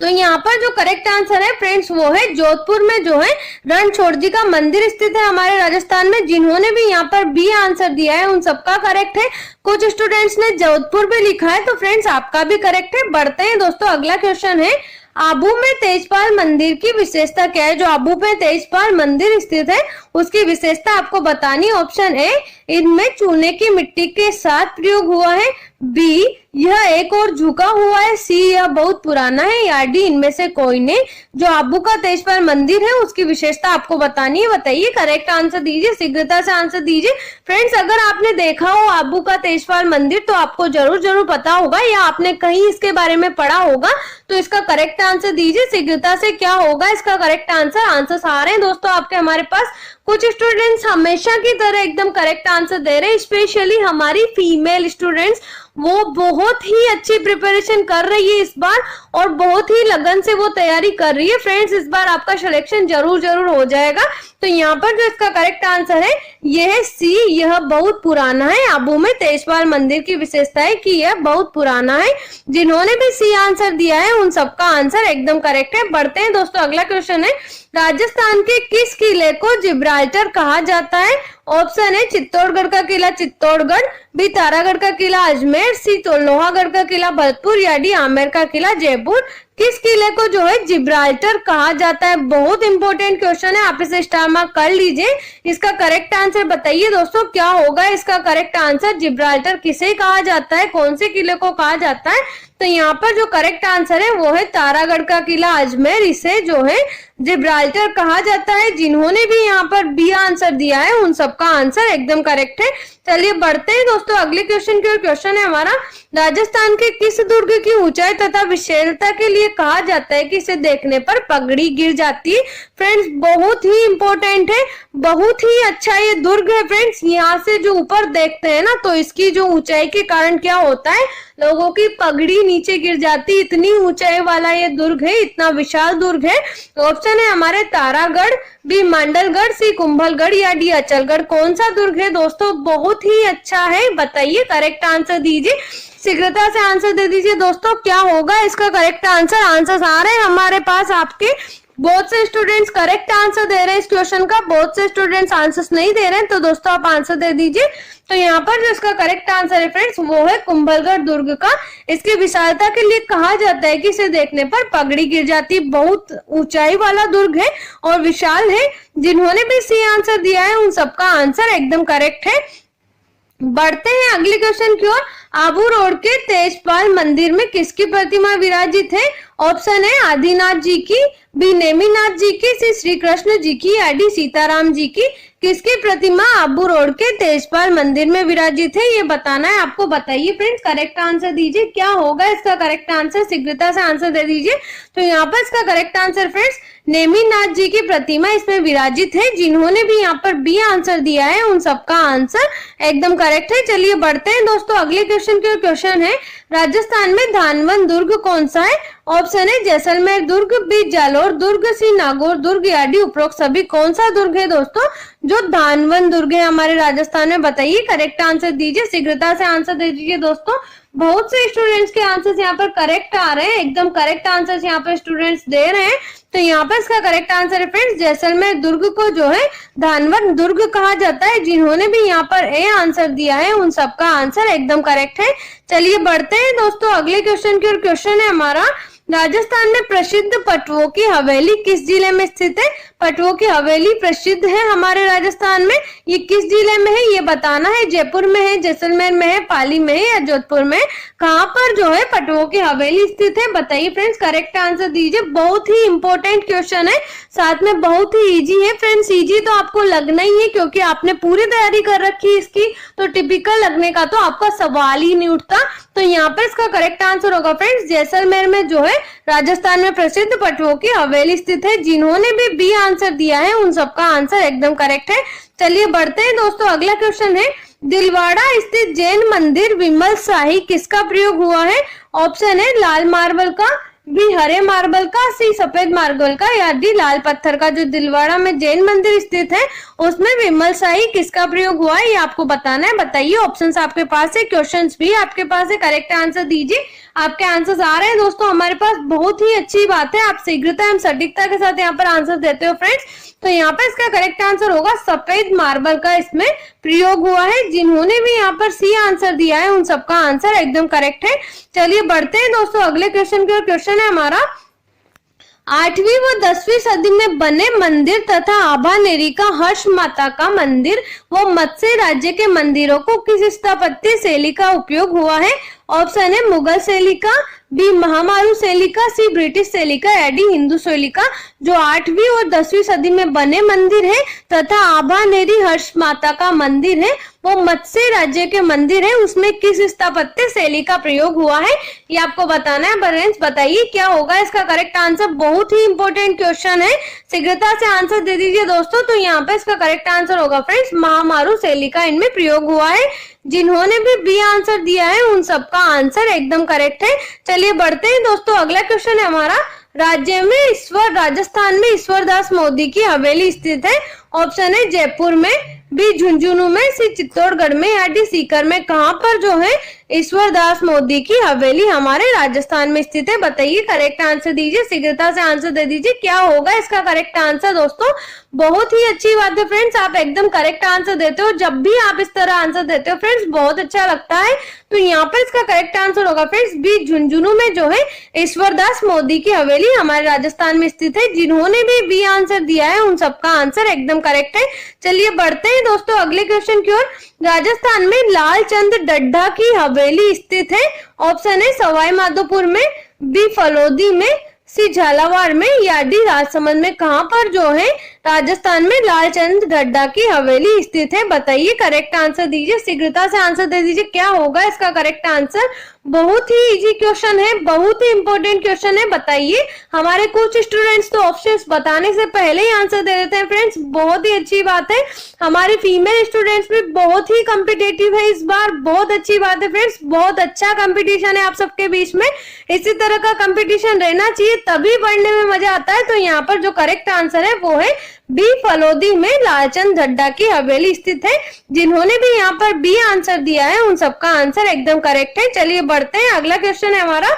तो यहाँ पर जो करेक्ट आंसर है फ्रेंड्स वो है जोधपुर में जो है रणछोड़ जी का मंदिर स्थित है हमारे राजस्थान में। जिन्होंने भी यहाँ पर बी आंसर दिया है उन सबका करेक्ट है, कुछ स्टूडेंट्स ने जोधपुर भी लिखा है, तो फ्रेंड्स आपका भी करेक्ट है। बढ़ते हैं दोस्तों, अगला क्वेश्चन है आबू में तेजपाल मंदिर की विशेषता क्या है? जो आबू में तेजपाल मंदिर स्थित है उसकी विशेषता आपको बतानी। ऑप्शन ए इनमें चूने की मिट्टी के साथ प्रयोग हुआ है, बी यह एक और झुका हुआ है, सी यह बहुत पुराना है या डी इनमें से कोई नहीं। जो आबू का तेजपाल मंदिर है उसकी विशेषता आपको बतानी है, बताइए, करेक्ट आंसर दीजिए, शीघ्रता से आंसर दीजिए। फ्रेंड्स अगर आपने देखा हो आबू का तेजपाल मंदिर तो आपको जरूर पता होगा या आपने कहीं इसके बारे में पढ़ा होगा, तो इसका करेक्ट आंसर दीजिए शीघ्रता से, क्या होगा इसका करेक्ट आंसर। आंसर आ रहे हैं दोस्तों आपके हमारे पास, कुछ स्टूडेंट्स हमेशा की तरह एकदम करेक्ट आंसर दे रहे हैं, स्पेशली हमारी फीमेल स्टूडेंट्स, वो बहुत ही अच्छी प्रिपरेशन कर रही है इस बार और बहुत ही लगन से वो तैयारी कर रही है। फ्रेंड्स इस बार आपका सिलेक्शन जरूर हो जाएगा। तो यहाँ पर जो इसका करेक्ट आंसर है यह है सी, यह बहुत पुराना है। आबू में तेजपाल मंदिर की विशेषता है कि यह बहुत पुराना है। जिन्होंने भी सी आंसर दिया है उन सबका आंसर एकदम करेक्ट है। बढ़ते हैं दोस्तों, अगला क्वेश्चन है राजस्थान के किस किले को जिब्राल्टर कहा जाता है? ऑप्शन है चित्तौड़गढ़ का किला चित्तौड़गढ़, बी तारागढ़ का किला अजमेर, सी तो लोहागढ़ का किला भरतपुर या डी आमेर का किला जयपुर। किस किले को जो है जिब्राल्टर कहा जाता है? बहुत इंपॉर्टेंट क्वेश्चन है, आप इसे स्टार मार्क कर लीजिए। इसका करेक्ट आंसर बताइए दोस्तों, क्या होगा इसका करेक्ट आंसर? जिब्राल्टर किसे कहा जाता है, कौन से किले को कहा जाता है? तो यहाँ पर जो करेक्ट आंसर है वो है तारागढ़ का किला अजमेर, इसे जो है जिब्राल्टर कहा जाता है। जिन्होंने भी यहाँ पर बी आंसर दिया है उन सबका आंसर एकदम करेक्ट है। चलिए बढ़ते हैं दोस्तों अगले क्वेश्चन की ओर। क्वेश्चन है हमारा, राजस्थान के किस दुर्ग की ऊंचाई तथा विशालता के लिए कहा जाता है कि इसे देखने पर पगड़ी गिर जाती है? फ्रेंड्स बहुत ही इंपॉर्टेंट है, बहुत ही अच्छा ये दुर्ग है फ्रेंड्स। यहाँ से जो ऊपर देखते हैं ना तो इसकी जो ऊंचाई के कारण क्या होता है, लोगों की पगड़ी नीचे गिर जाती, इतनी ऊंचाई वाला ये दुर्ग है, इतना विशाल दुर्ग है। ऑप्शन है हमारे तारागढ़, बी मंडलगढ़, सी कुंभलगढ़ या डी अचलगढ़। कौन सा दुर्ग है दोस्तों? बहुत ही अच्छा है, बताइए करेक्ट आंसर दीजिए, शीघ्रता से आंसर दे दीजिए दोस्तों, क्या होगा इसका करेक्ट आंसर? आंसर आ रहे हैं हमारे पास आपके, बहुत से स्टूडेंट्स करेक्ट आंसर दे रहे हैं इस क्वेश्चन का, बहुत से स्टूडेंट्स आंसर्स नहीं दे रहे हैं, तो दोस्तों आप आंसर दे दीजिए। तो यहाँ पर जो इसका करेक्ट आंसर है फ्रेंड्स वो है कुंभलगढ़ दुर्ग का। इसकी विशालता के लिए कहा जाता है कि इसे देखने पर पगड़ी गिर जाती, बहुत ऊंचाई वाला दुर्ग है और विशाल है। जिन्होंने भी सी आंसर दिया है उन सबका आंसर एकदम करेक्ट है। बढ़ते हैं अगले क्वेश्चन की ओर। आबू रोड के तेजपाल मंदिर में किसकी प्रतिमा विराजित है? ऑप्शन है आदिनाथ जी की, बी नेमिनाथ जी की, सी श्री कृष्ण जी की या डी सीताराम जी की। किसकी प्रतिमा आबू रोड के तेजपाल मंदिर में विराजित है ये बताना है आपको, बताइए फ्रेंड्स करेक्ट आंसर दीजिए, क्या होगा इसका करेक्ट आंसर? शीघ्रता से आंसर दे दीजिए। तो यहाँ पर इसका करेक्ट आंसर फ्रेंड्स नेमिनाथ जी की प्रतिमा इसमें विराजित है। जिन्होंने भी यहाँ पर बी आंसर दिया है उन सबका आंसर एकदम करेक्ट है। चलिए बढ़ते हैं दोस्तों अगले क्वेश्चन की। क्वेश्चन है, राजस्थान में धानवन दुर्ग कौन सा है? ऑप्शन है जैसलमेर दुर्ग, बी जालोर दुर्ग, सी नागौर दुर्ग या डी उपरोक्त सभी। कौन सा दुर्ग है दोस्तों जो धानवन दुर्ग है हमारे राजस्थान में? बताइए करेक्ट आंसर दीजिए, शीघ्रता से आंसर दे दीजिए दोस्तों। बहुत से स्टूडेंट्स के आंसर्स यहाँ पर करेक्ट आ रहे हैं, एकदम करेक्ट आंसर्स यहाँ पर स्टूडेंट्स दे रहे हैं। तो यहाँ पर इसका करेक्ट आंसर है फ्रेंड्स जैसलमेर दुर्ग को जो है धानवन दुर्ग कहा जाता है। जिन्होंने भी यहाँ पर ए आंसर दिया है उन सबका आंसर एकदम करेक्ट है। चलिए बढ़ते हैं दोस्तों अगले क्वेश्चन की ओर। क्वेश्चन है हमारा, राजस्थान में प्रसिद्ध पटुओं की हवेली किस जिले में स्थित है? पटुओं की हवेली प्रसिद्ध है हमारे राजस्थान में, ये किस जिले में है ये बताना है। जयपुर में है, जैसलमेर में है, पाली में है या जोधपुर में? कहाँ पर जो है पटुओं की हवेली स्थित है? बताइए फ्रेंड्स करेक्ट आंसर दीजिए। बहुत ही इंपॉर्टेंट क्वेश्चन है, साथ में बहुत ही इजी है फ्रेंड्स। इजी तो आपको लगना ही है क्योंकि आपने पूरी तैयारी कर रखी है इसकी, तो टिपिकल लगने का तो आपका सवाल ही नहीं उठता। तो यहाँ पर इसका करेक्ट आंसर होगा फ्रेंड्स जैसलमेर में जो है राजस्थान में प्रसिद्ध पटुओं की हवेली स्थित है। जिन्होंने भी बी आंसर दिया है उन सबका आंसर एकदम करेक्ट है। चलिए बढ़ते हैं दोस्तों अगला क्वेश्चन है, दिलवाड़ा स्थित जैन मंदिर विमल शाही किसका प्रयोग हुआ है? ऑप्शन है लाल मार्बल का, बी हरे मार्बल का, सी सफेद मार्बल का या डी लाल पत्थर का। जो दिलवाड़ा में जैन मंदिर स्थित है उसमें विमल शाही किसका प्रयोग हुआ है ये आपको बताना है। बताइए, ऑप्शंस आपके पास है, क्वेश्चंस भी आपके पास है, करेक्ट आंसर दीजिए। आपके आंसर्स आ रहे हैं दोस्तों हमारे पास, बहुत ही अच्छी बात है, आप शीघ्रता एवं सटीकता के साथ यहाँ पर आंसर देते हो फ्रेंड्स। तो यहाँ पर इसका करेक्ट आंसर होगा सफेद मार्बल का इसमें प्रयोग हुआ है। जिन्होंने भी यहाँ पर सी आंसर दिया है उन सबका आंसर एकदम करेक्ट है। चलिए बढ़ते हैं दोस्तों अगले क्वेश्चन की ओर। क्वेश्चन है हमारा, 8वीं व 10वीं सदी में बने मंदिर तथा आभानेरी का हर्ष माता का मंदिर व मत्स्य राज्य के मंदिरों को किस स्थापत्य शैली का उपयोग हुआ है? ऑप्शन है मुगल शैली का, बी महामारू शैली का, सी ब्रिटिश शैली का या डी हिंदू शैली का। जो 8वीं और 10वीं सदी में बने मंदिर है तथा आभानेरी हर्ष माता का मंदिर है वो मत्स्य राज्य के मंदिर है, उसमें किस स्थापत्य शैली का प्रयोग हुआ है ये आपको बताना है। फ्रेंड्स बताइए क्या होगा इसका करेक्ट आंसर। बहुत ही इंपॉर्टेंट क्वेश्चन है, शीघ्रता से आंसर दे दीजिए दोस्तों। तो यहाँ पे इसका करेक्ट आंसर होगा फ्रेंड्स महामारू शैली का इनमें प्रयोग हुआ है। जिन्होंने भी बी आंसर दिया है उन सबका आंसर एकदम करेक्ट है। चलिए बढ़ते हैं दोस्तों अगला क्वेश्चन है हमारा, राजस्थान में ईश्वर दास मोदी की हवेली स्थित है। ऑप्शन है जयपुर में, बी झुंझुनू में, सी चित्तौड़गढ़ में या डी सीकर में। कहां पर जो है ईश्वरदास मोदी की हवेली हमारे राजस्थान में स्थित है। बताइए, करेक्ट आंसर दीजिए, शीघ्रता से आंसर दे दीजिए, क्या होगा इसका करेक्ट आंसर। दोस्तों बहुत ही अच्छी बात है फ्रेंड्स, आप एकदम करेक्ट आंसर देते हो। जब भी आप इस तरह आंसर देते हो फ्रेंड्स बहुत अच्छा लगता है। तो यहाँ पर इसका करेक्ट आंसर होगा फ्रेंड्स बी झुंझुनू में जो है ईश्वरदास मोदी की हवेली हमारे राजस्थान में स्थित है। जिन्होंने भी बी आंसर दिया है उन सबका आंसर एकदम करेक्ट है। चलिए बढ़ते हैं दोस्तों अगले क्वेश्चन की ओर। राजस्थान में लालचंद ढड्ढा की हवेली स्थित है। ऑप्शन है सवाई माधोपुर में, बी फलोदी में, सी झालावाड़ में या डी राजसमंद में। कहां पर जो है राजस्थान में लालचंद ढड्ढा की हवेली स्थित है। बताइए, करेक्ट आंसर दीजिए, शीघ्रता से आंसर दे दीजिए, क्या होगा इसका करेक्ट आंसर। बहुत ही इजी क्वेश्चन है, बहुत ही इंपॉर्टेंट क्वेश्चन है। बताइए, हमारे कुछ स्टूडेंट्स तो ऑप्शंस बताने से पहले ही आंसर दे देते हैं फ्रेंड्स, बहुत ही अच्छी बात है। हमारे फीमेल स्टूडेंट्स भी बहुत ही कॉम्पिटिटिव है इस बार, बहुत अच्छी बात है फ्रेंड्स, बहुत अच्छा कंपटीशन है आप सबके बीच में। इसी तरह का कंपटीशन रहना चाहिए, तभी पढ़ने में मजा आता है। तो यहाँ पर जो करेक्ट आंसर है वो है बी फलोदी में लालचंद ढड्ढा की हवेली स्थित है। जिन्होंने भी यहाँ पर बी आंसर दिया है उन सबका आंसर एकदम करेक्ट है। चलिए बढ़ते हैं, अगला क्वेश्चन है हमारा,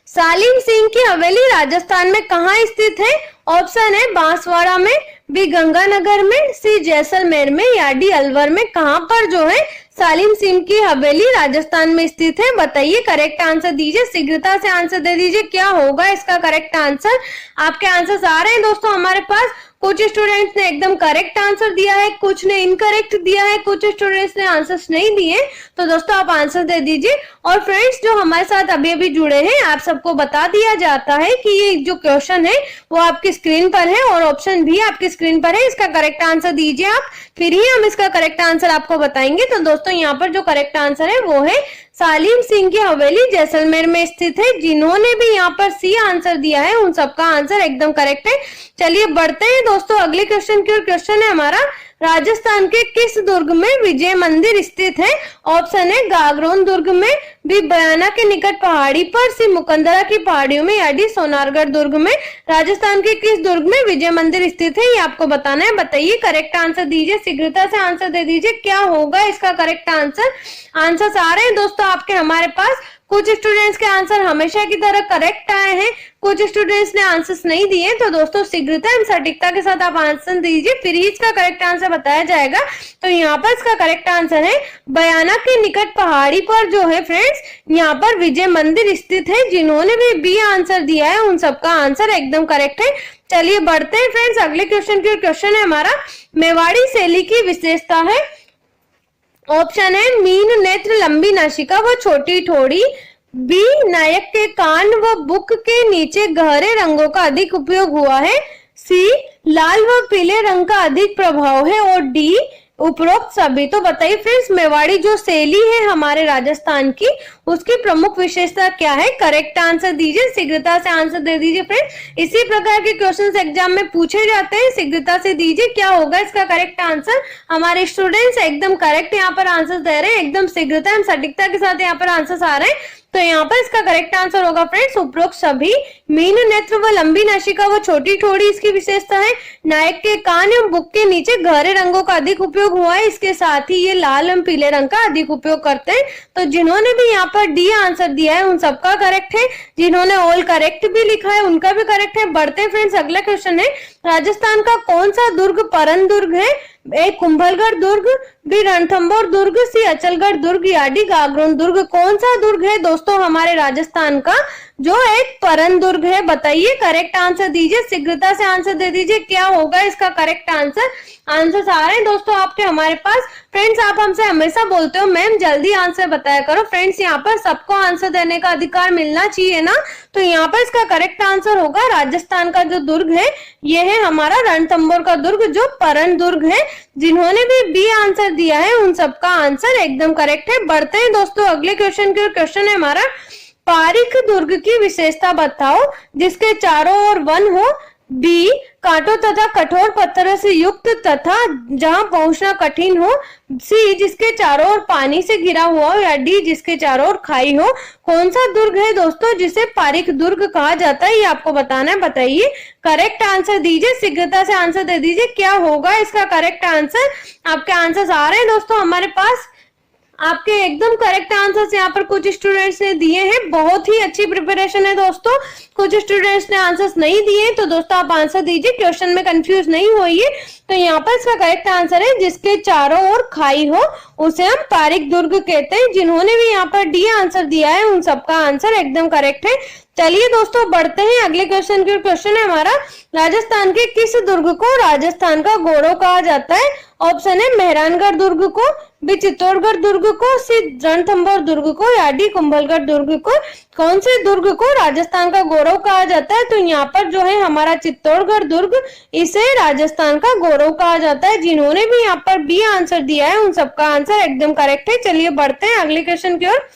सालीम सिंह की हवेली राजस्थान में कहाँ स्थित है। ऑप्शन है बांसवाड़ा में, बी गंगानगर में, सी जैसलमेर में या डी अलवर में। कहां पर जो है सालीम सिंह की हवेली राजस्थान में स्थित है। बताइए, करेक्ट आंसर दीजिए, शीघ्रता से आंसर दे दीजिए, क्या होगा इसका करेक्ट आंसर। आपके आंसर्स आ रहे हैं दोस्तों हमारे पास। कुछ स्टूडेंट्स ने एकदम करेक्ट आंसर दिया है, कुछ ने इनकरेक्ट दिया है, कुछ स्टूडेंट्स ने आंसर्स नहीं दिए। तो दोस्तों आप आंसर दे दीजिए। और फ्रेंड्स जो हमारे साथ अभी अभी जुड़े हैं, आप सबको बता दिया जाता है कि ये जो क्वेश्चन है वो आपकी स्क्रीन पर है और ऑप्शन भी आपकी स्क्रीन पर है। इसका करेक्ट आंसर दीजिए आप, फिर ही हम इसका करेक्ट आंसर आपको बताएंगे। तो दोस्तों यहाँ पर जो करेक्ट आंसर है वो है सालीम सिंह की हवेली जैसलमेर में स्थित है। जिन्होंने भी यहाँ पर सी आंसर दिया है उन सबका आंसर एकदम करेक्ट है। चलिए बढ़ते हैं दोस्तों अगले क्वेश्चन की ओर। क्वेश्चन है हमारा, राजस्थान के किस दुर्ग में विजय मंदिर स्थित है। ऑप्शन है गागरोन दुर्ग में, बी बयाना के निकट पहाड़ी पर, सी मुकंदरा की पहाड़ियों में या डी सोनारगढ़ दुर्ग में। राजस्थान के किस दुर्ग में विजय मंदिर स्थित है ये आपको बताना है। बताइए, करेक्ट आंसर दीजिए, शीघ्रता से आंसर दे दीजिए, क्या होगा इसका करेक्ट आंसर। आंसर आ रहे हैं दोस्तों आपके हमारे पास। कुछ स्टूडेंट्स के आंसर हमेशा की तरह करेक्ट आए हैं, कुछ स्टूडेंट्स ने आंसर्स नहीं दिए। तो दोस्तों शीघ्रता एवं सटीकता के साथ आप आंसर दीजिए, फिर ही इसका करेक्ट आंसर बताया जाएगा। तो यहाँ पर इसका करेक्ट आंसर है बयाना के निकट पहाड़ी पर जो है फ्रेंड्स यहाँ पर विजय मंदिर स्थित है। जिन्होंने भी बी आंसर दिया है उन सबका आंसर एकदम करेक्ट है। चलिए बढ़ते हैं फ्रेंड्स अगले क्वेश्चन की। क्वेश्चन है हमारा, मेवाड़ी शैली की विशेषता है। ऑप्शन है मीन नेत्र लंबी नासिका व छोटी ठोड़ी, बी नायक के कान व बुक के नीचे गहरे रंगों का अधिक उपयोग हुआ है, सी लाल व पीले रंग का अधिक प्रभाव है और डी उपरोक्त सभी। तो बताइए फ्रेंड्स, मेवाड़ी जो शैली है हमारे राजस्थान की उसकी प्रमुख विशेषता क्या है। करेक्ट आंसर दीजिए, शीघ्रता से आंसर दे दीजिए फ्रेंड्स। इसी प्रकार के क्वेश्चंस एग्जाम में पूछे जाते हैं, शीघ्रता से दीजिए, क्या होगा इसका करेक्ट आंसर। हमारे स्टूडेंट्स एकदम करेक्ट यहाँ पर आंसर दे रहे हैं, एकदम शीघ्रता एवं सटीकता के साथ यहाँ पर आंसर आ रहे हैं। तो यहाँ पर इसका करेक्ट आंसर होगा फ्रेंड्स उपरोक्त सभी। मीन नेत्र व लंबी नासिका व छोटी ठोड़ी इसकी विशेषता है। नायक के कान एवं बुक के नीचे गहरे रंगों का अधिक उपयोग हुआ है। इसके साथ ही ये लाल एवं पीले रंग का अधिक उपयोग करते हैं। तो जिन्होंने भी यहाँ पर डी आंसर दिया है उन सबका करेक्ट है, जिन्होंने ऑल करेक्ट भी लिखा है उनका भी करेक्ट है। बढ़ते हैं फ्रेंड्स अगला क्वेश्चन है, राजस्थान का कौन सा दुर्ग परन दुर्ग है। ए कुंभलगढ़ दुर्ग, बी रणथंभौर दुर्ग, सी अचलगढ़ दुर्ग या डी गागरोन दुर्ग। कौन सा दुर्ग है दोस्तों हमारे राजस्थान का जो एक परन दुर्ग है। बताइए, करेक्ट आंसर दीजिए, शीघ्रता से आंसर दे दीजिए, क्या होगा इसका करेक्ट आंसर। आंसर आ रहे हैं दोस्तों आपके हमारे पास। फ्रेंड्स आप हमसे हमेशा बोलते हो मैम जल्दी आंसर बताया करो। फ्रेंड्स यहाँ पर सबको आंसर देने का अधिकार मिलना चाहिए ना। तो यहाँ पर इसका करेक्ट आंसर होगा राजस्थान का जो दुर्ग है ये है हमारा रणथंभौर का दुर्ग जो परन दुर्ग है। जिन्होंने भी बी आंसर दिया है उन सबका आंसर एकदम करेक्ट है। बढ़ते हैं दोस्तों अगले क्वेश्चन की। क्वेश्चन है हमारा, पारीख दुर्ग की विशेषता बताओ जिसके चारों ओर वन हो, बी कांटों तथा कठोर पत्थरों से युक्त तथा जहां पहुंचना कठिन हो। सी जिसके चारों ओर पानी से घिरा हुआ हो। या डी जिसके चारों ओर खाई हो। कौन सा दुर्ग है दोस्तों जिसे पारीक दुर्ग कहा जाता है, ये आपको बताना है। बताइए, करेक्ट आंसर दीजिए, शीघ्रता से आंसर दे दीजिए, क्या होगा इसका करेक्ट आंसर। आपके आंसर्स आ रहे हैं दोस्तों हमारे पास। आपके एकदम करेक्ट आंसर्स यहाँ पर कुछ स्टूडेंट्स ने दिए हैं। बहुत ही अच्छी प्रिपरेशन है दोस्तों। कुछ स्टूडेंट्स ने आंसर्स नहीं दिए, तो दोस्तों आप आंसर दीजिए, क्वेश्चन में कंफ्यूज नहीं होइए। तो यहाँ पर इसका करेक्ट आंसर है जिसके चारों ओर खाई हो उसे हम पारीक दुर्ग कहते हैं। जिन्होंने भी यहाँ पर डी आंसर दिया है उन सबका आंसर एकदम करेक्ट है। चलिए दोस्तों बढ़ते हैं अगले क्वेश्चन की। क्वेश्चन है हमारा, राजस्थान के किस दुर्ग को राजस्थान का गौरव कहा जाता है। ऑप्शन है मेहरानगढ़ दुर्ग को, बी चित्तौड़गढ़ दुर्ग को, सी रणथंभौर दुर्ग को, या डी कुंभलगढ़ दुर्ग को। कौन से दुर्ग को राजस्थान का गौरव कहा जाता है। तो यहाँ पर जो है हमारा चित्तौड़गढ़ दुर्ग, इसे राजस्थान का गौरव कहा जाता है। जिन्होंने भी यहाँ पर बी आंसर दिया है उन सबका आंसर एकदम करेक्ट है। चलिए बढ़ते हैं अगले क्वेश्चन की ओर।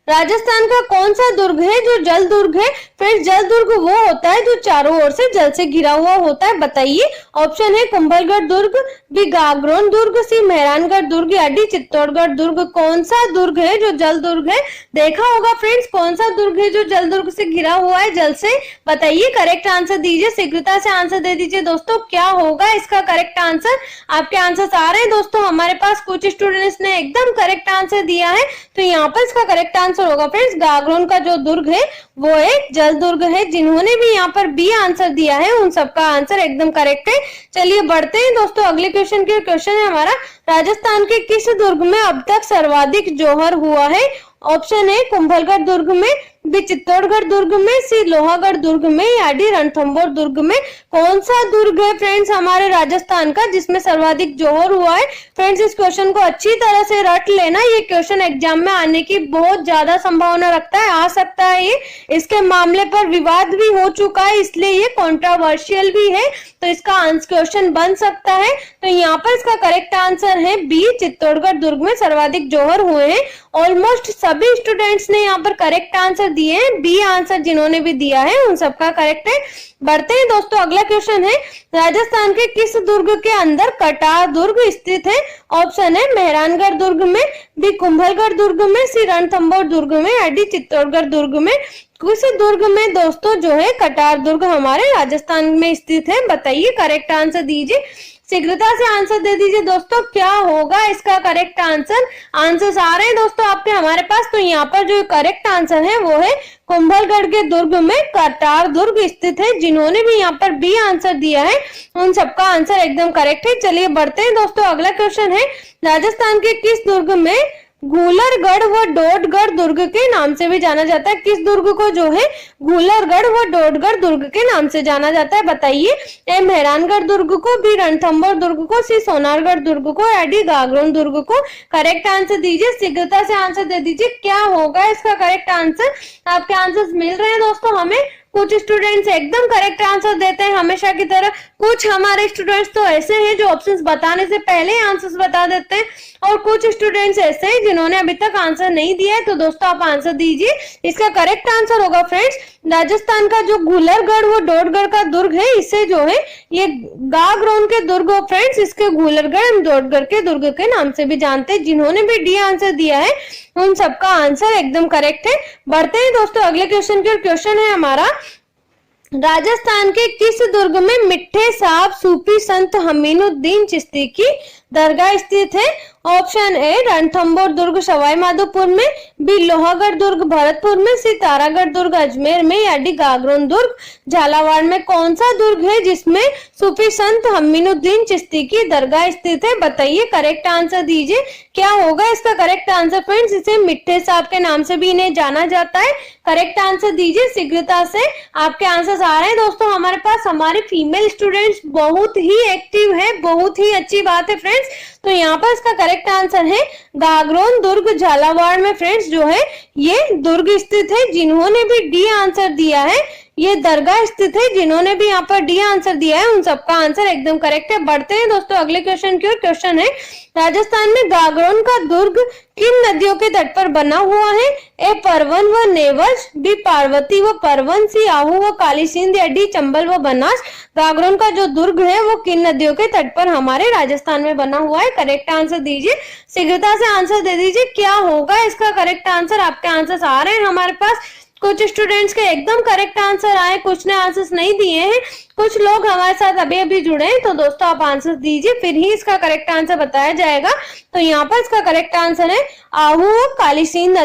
राजस्थान का कौन सा दुर्ग है जो जल दुर्ग है। फ्रेंड्स, जल दुर्ग वो होता है जो चारों ओर से जल से घिरा हुआ होता है। बताइए, ऑप्शन है कुंभलगढ़ दुर्ग, बी गागरोन दुर्ग, सी मेहरानगढ़ दुर्ग, या डी चित्तौड़गढ़ दुर्ग। कौन सा दुर्ग है जो जल दुर्ग है। देखा होगा फ्रेंड्स, कौन सा दुर्ग है जो जल दुर्ग से घिरा हुआ है जल से। बताइए, करेक्ट आंसर दीजिए, शीघ्रता से आंसर दे दीजिए दोस्तों, क्या होगा इसका करेक्ट आंसर। आपके आंसर आ रहे हैं दोस्तों हमारे पास। कुछ स्टूडेंट्स ने एकदम करेक्ट आंसर दिया है, तो यहाँ पर इसका करेक्ट आंसर होगा फ्रेंड्स, गागरोन का जो दुर्ग है वो एक जल दुर्ग है। जिन्होंने भी यहाँ पर बी आंसर दिया है उन सबका आंसर एकदम करेक्ट है। चलिए बढ़ते हैं दोस्तों अगले क्वेश्चन के। क्वेश्चन है हमारा, राजस्थान के किस दुर्ग में अब तक सर्वाधिक जौहर हुआ है। ऑप्शन है कुंभलगढ़ दुर्ग में, बी चित्तौड़गढ़ दुर्ग में, सी लोहागढ़ दुर्ग में, या डी रणथंभौर दुर्ग में। कौन सा दुर्ग है फ्रेंड्स हमारे राजस्थान का जिसमें सर्वाधिक जौहर हुआ है। फ्रेंड्स, इस क्वेश्चन को अच्छी तरह से रट लेना, ये क्वेश्चन एग्जाम में आने की बहुत ज्यादा संभावना रखता है, आ सकता है ये। इसके मामले पर विवाद भी हो चुका है, इसलिए ये कंट्रोवर्शियल भी है, तो इसका क्वेश्चन बन सकता है। तो यहाँ पर इसका करेक्ट आंसर है बी, चित्तौड़गढ़ दुर्ग में सर्वाधिक जौहर हुए हैं। ऑलमोस्ट सभी स्टूडेंट्स ने यहाँ पर करेक्ट आंसर दिए हैं। बी आंसर जिन्होंने भी दिया है उन सबका करेक्ट है। बढ़ते हैं दोस्तों अगला क्वेश्चन है, राजस्थान के किस दुर्ग के अंदर कटार दुर्ग स्थित है। ऑप्शन है मेहरानगढ़ दुर्ग में, बी कुंभलगढ़ दुर्ग में, सी रणथंभौर दुर्ग में, या डी चित्तौड़गढ़ दुर्ग में। किस दुर्ग में दोस्तों जो है कटार दुर्ग हमारे राजस्थान में स्थित है। बताइए, करेक्ट आंसर दीजिए, शीघ्रता से आंसर दे दीजिए दोस्तों, क्या होगा इसका करेक्ट आंसर। आंसर्स आ रहे हैं दोस्तों आपके हमारे पास। तो यहाँ पर जो करेक्ट आंसर है वो है कुंभलगढ़ के दुर्ग में कटार दुर्ग स्थित है। जिन्होंने भी यहाँ पर बी आंसर दिया है उन सबका आंसर एकदम करेक्ट है। चलिए बढ़ते हैं दोस्तों अगला क्वेश्चन है, राजस्थान के किस दुर्ग में घूलरगढ़ व डोडगढ़ दुर्ग के नाम से भी जाना जाता है। किस दुर्ग को जो है घूलरगढ़ व डोडगढ़ दुर्ग के नाम से जाना जाता है। बताइए, ए मेहरानगढ़ दुर्ग को, बी रणथंभौर दुर्ग को, सी सोनारगढ़ दुर्ग को, या डी गागरोन दुर्ग को। करेक्ट आंसर दीजिए, शीघ्रता से आंसर दे दीजिए, क्या होगा इसका करेक्ट आंसर। आपके आंसर्स मिल रहे हैं दोस्तों हमें। कुछ स्टूडेंट्स एकदम करेक्ट आंसर देते हैं हमेशा की तरह, कुछ हमारे स्टूडेंट्स तो ऐसे हैं जो ऑप्शंस बताने से पहले आंसर्स बता देते हैं, और कुछ स्टूडेंट्स ऐसे हैं जिन्होंने अभी तक आंसर नहीं दिया है। तो दोस्तों आप आंसर दीजिए, इसका करेक्ट आंसर होगा फ्रेंड्स राजस्थान का जो घूलरगढ़ व डोडगढ़ का दुर्ग है, इसे जो है ये गागरोन के दुर्ग हो फ्रेंड्स, इसके घूलरगढ़ डोडगढ़ के दुर्ग के नाम से भी जानते हैं। जिन्होंने भी डी आंसर दिया है उन सबका आंसर एकदम करेक्ट है। बढ़ते हैं दोस्तों अगले क्वेश्चन की। क्वेश्चन है हमारा, राजस्थान के किस दुर्ग में मिठे साहब सूफी संत हमीनुद्दीन चिश्ती की दरगाह स्थित है। ऑप्शन ए रणथंभौर दुर्ग सवाई माधोपुर में, बी लोहागढ़ दुर्ग भरतपुर में, सी तारागढ़ दुर्ग अजमेर में, या डी गागरोन दुर्ग झालावाड़ में। कौन सा दुर्ग है जिसमें सूफी संत हमीनुद्दीन चिश्ती की दरगाह स्थित है। बताइए, करेक्ट आंसर दीजिए, क्या होगा इसका करेक्ट आंसर। फ्रेंड्स, इसे मिठे साहब के नाम से भी इन्हें जाना जाता है। करेक्ट आंसर दीजिए शीघ्रता से, आपके आंसर्स आ रहे हैं दोस्तों हमारे पास। हमारे फीमेल स्टूडेंट्स बहुत ही एक्टिव है, बहुत ही अच्छी बात है फ्रेंड्स। तो यहाँ पर इसका करेक्ट आंसर है गागरोन दुर्ग झालावाड़ में फ्रेंड्स जो है ये दुर्ग स्थित है। जिन्होंने भी डी आंसर दिया है ये दरगाह स्थित है। जिन्होंने भी यहाँ पर डी आंसर दिया है उन सबका आंसर एकदम करेक्ट है। बढ़ते हैं दोस्तों अगले क्वेश्चन की ओर। क्वेश्चन है राजस्थान में गागरोन का दुर्ग किन नदियों के तट पर बना हुआ है? ए परवन व नेवज, बी पार्वती व परवन, सी आहू व काली सिंध, या डी चंबल व बनास। गागरोन का जो दुर्ग है वो किन नदियों के तट पर हमारे राजस्थान में बना हुआ है? करेक्ट आंसर दीजिए, शीघ्रता से आंसर दे दीजिए। क्या होगा इसका करेक्ट आंसर? आपके आंसर्स आ रहे हैं हमारे पास। कुछ स्टूडेंट्स के एकदम करेक्ट आंसर आए, कुछ ने आंसर्स नहीं दिए हैं, कुछ लोग हमारे साथ अभी अभी जुड़े हैं। तो दोस्तों आप आंसर दीजिए, फिर ही इसका करेक्ट आंसर बताया जाएगा। तो यहाँ पर इसका करेक्ट आंसर है आहू काली सिंध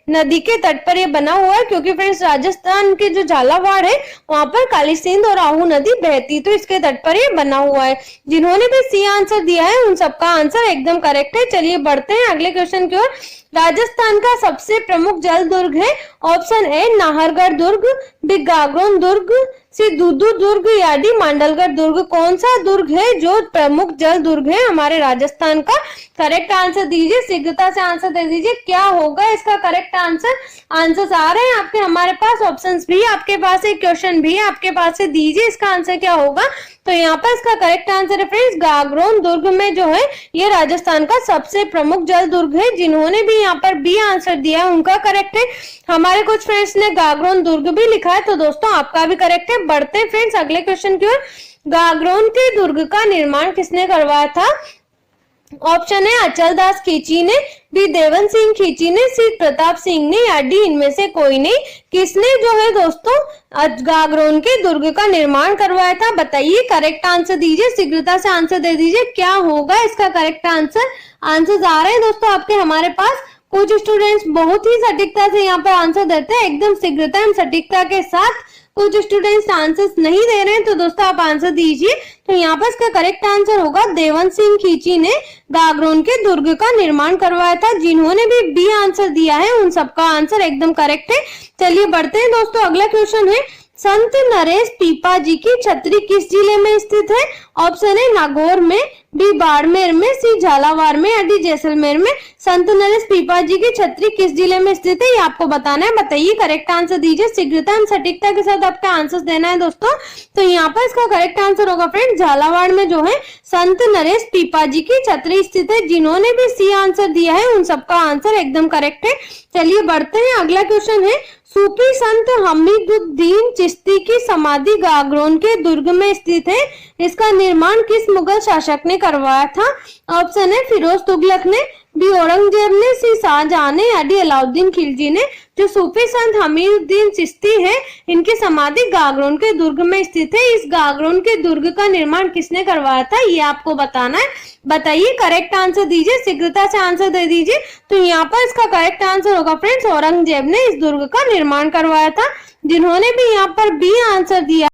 नदी के तट पर ये बना हुआ है, क्योंकि फ्रेंड्स राजस्थान के जो झालावाड़ है वहां पर काली सिंध और आहू नदी बहती, तो इसके तट पर ये बना हुआ है। जिन्होंने भी सी आंसर दिया है उन सबका आंसर एकदम करेक्ट है। चलिए बढ़ते हैं अगले क्वेश्चन की ओर। राजस्थान का सबसे प्रमुख जल दुर्ग है? ऑप्शन ए नाहरगढ़ दुर्ग, बी गागरोन दुर्ग, सी दूदू दुर्ग, या डी मांडलगढ़ दुर्ग। कौन सा दुर्ग है जो प्रमुख जल दुर्ग है हमारे राजस्थान का? करेक्ट आंसर दीजिए, शीघ्रता से आंसर दे दीजिए। क्या होगा इसका करेक्ट आंसर? आंसर्स आ रहे हैं आपके हमारे पास, ऑप्शंस भी आपके पास है, क्वेश्चन भी आपके पास है। दीजिए इसका आंसर क्या होगा? तो यहाँ पर इसका करेक्ट आंसर है फ्रेंड्स गागरोन दुर्ग में जो है ये राजस्थान का सबसे प्रमुख जल दुर्ग है। जिन्होंने भी यहाँ पर बी आंसर दिया है उनका करेक्ट है। हमारे कुछ फ्रेंड्स ने गागरोन दुर्ग भी लिखा है, तो दोस्तों आपका भी करेक्ट है। बढ़ते हैं फ्रेंड्स अगले क्वेश्चन की ओर। गागरोन के दुर्ग का निर्माण किसने करवाया था? ऑप्शन है अचल दास खींची ने, बी देवन सिंह खींची ने, सी प्रताप सिंह ने, या डी इनमें से कोई नहीं। किसने जो है दोस्तों गागरोन के दुर्ग का निर्माण करवाया था? बताइए, करेक्ट आंसर दीजिए, शीघ्रता से आंसर दे दीजिए। क्या होगा इसका करेक्ट आंसर? आंसर्स आ रहे हैं दोस्तों आपके हमारे पास। कुछ स्टूडेंट्स बहुत ही सटीकता से यहाँ पर आंसर देते हैं, एकदम शीघ्रता एवं सटीकता के साथ। कुछ स्टूडेंट्स आंसर्स नहीं दे रहे हैं, तो दोस्तों आप आंसर दीजिए। तो यहाँ पर इसका करेक्ट आंसर होगा देवन सिंह खींची ने गागरोन के दुर्ग का निर्माण करवाया था। जिन्होंने भी बी आंसर दिया है उन सबका आंसर एकदम करेक्ट है। चलिए बढ़ते हैं दोस्तों अगला क्वेश्चन है संत नरेश पीपा जी की छतरी किस जिले में स्थित है? ऑप्शन है नागौर में, बी बाड़मेर में, सी झालावाड़ में, या डी जैसलमेर में। संत नरेश पीपा जी की छतरी किस जिले में स्थित है ये आपको बताना है। बताइए, करेक्ट आंसर दीजिए, शीघ्रता एवं सटीकता के साथ आपका आंसर देना है दोस्तों। तो यहाँ पर इसका करेक्ट आंसर होगा फ्रेंड झालावाड़ में जो है संत नरेश पीपा जी की छतरी स्थित है। जिन्होंने भी सी आंसर दिया है उन सबका आंसर एकदम करेक्ट है। चलिए बढ़ते हैं अगला क्वेश्चन है सूफी संत हमीदुद्दीन चिश्ती की समाधि गागरोन के दुर्ग में स्थित है। इसका निर्माण किस मुगल शासक ने करवाया था? ऑप्शन है फिरोज तुगलक ने, बी औरंगजेब ने, सी शाहजहां ने, या डी अलाउद्दीन खिलजी ने। जो सूफी संत हमीदुद्दीन चिश्ती है इनकी समाधि गागरोन के दुर्ग में स्थित है। इस गागरोन के दुर्ग का निर्माण किसने करवाया था ये आपको बताना है। बताइए, करेक्ट आंसर दीजिए, शीघ्रता से आंसर दे दीजिए। तो यहाँ पर इसका करेक्ट आंसर होगा फ्रेंड्स औरंगजेब ने इस दुर्ग का निर्माण करवाया था। जिन्होंने भी यहाँ पर बी आंसर दिया